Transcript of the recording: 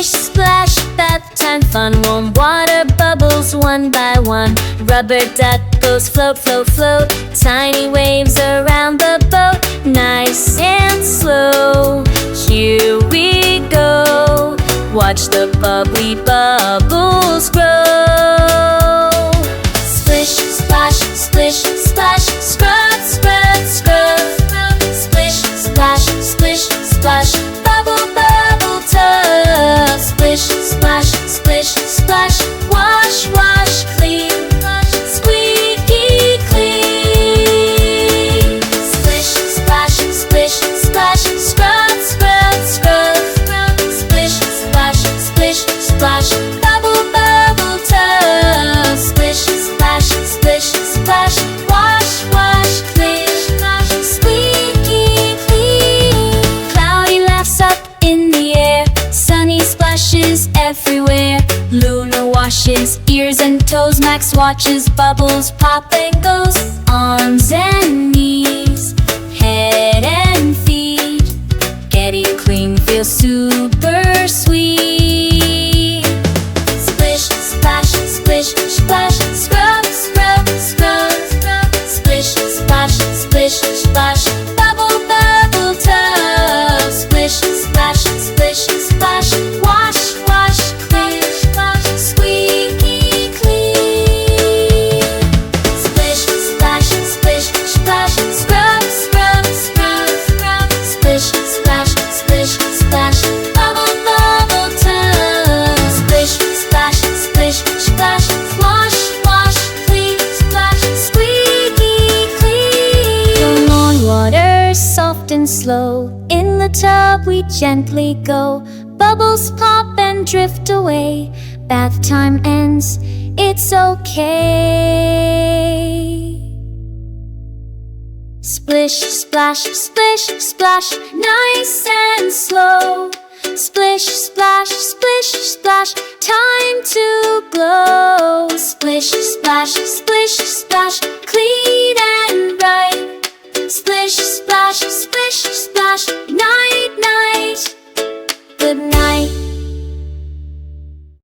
Splish splash bath time fun. Warm water bubbles one by one. Rubber duck goes float, float, float. Tiny waves around the boat, nice and slow. Here we go. Watch the bubbly bubbles grow. Splish splash, splish splash. Scrub, scrub, scrub. Splish splash, splish splash. Bubble, bubble tub. Splish splash, splish splash. Wash, wash, clean. Squeaky clean. Splish splash, splish splash. Scrub, scrub, scrub. Splish splash, splish splash. Bubble, bubble tub. Splish splash, splish splash. Wash, wash, clean. Squeaky clean. Cloudy laughs up in the air. Sunny splashes everywhere. Luna washes ears and toes. Max watches bubbles pop and goes. Arms and knees, head and feet. Getting clean feels super sweet. Splish splash, splish splash. Scrub, scrub, scrub. Splish splash, splish splash. Bubble, bubble tub. Splish splash, splish splash. Wash, wash, clean. Squeaky clean. Splish splash, splish splash. Scrub, scrub, scrub. Splish splash, splish splash. Bubble, bubble tub. Splish splash, splish splash. Wash, wash, clean. Squeaky clean. Come on, water, soft and slow. In the tub we gently go. Bubbles pop and drift away. Bath time ends, it's okay. Splish splash, splish splash. Nice and slow. Splish splash, splish splash. Time to glow. Splish splash, splish splash. Clean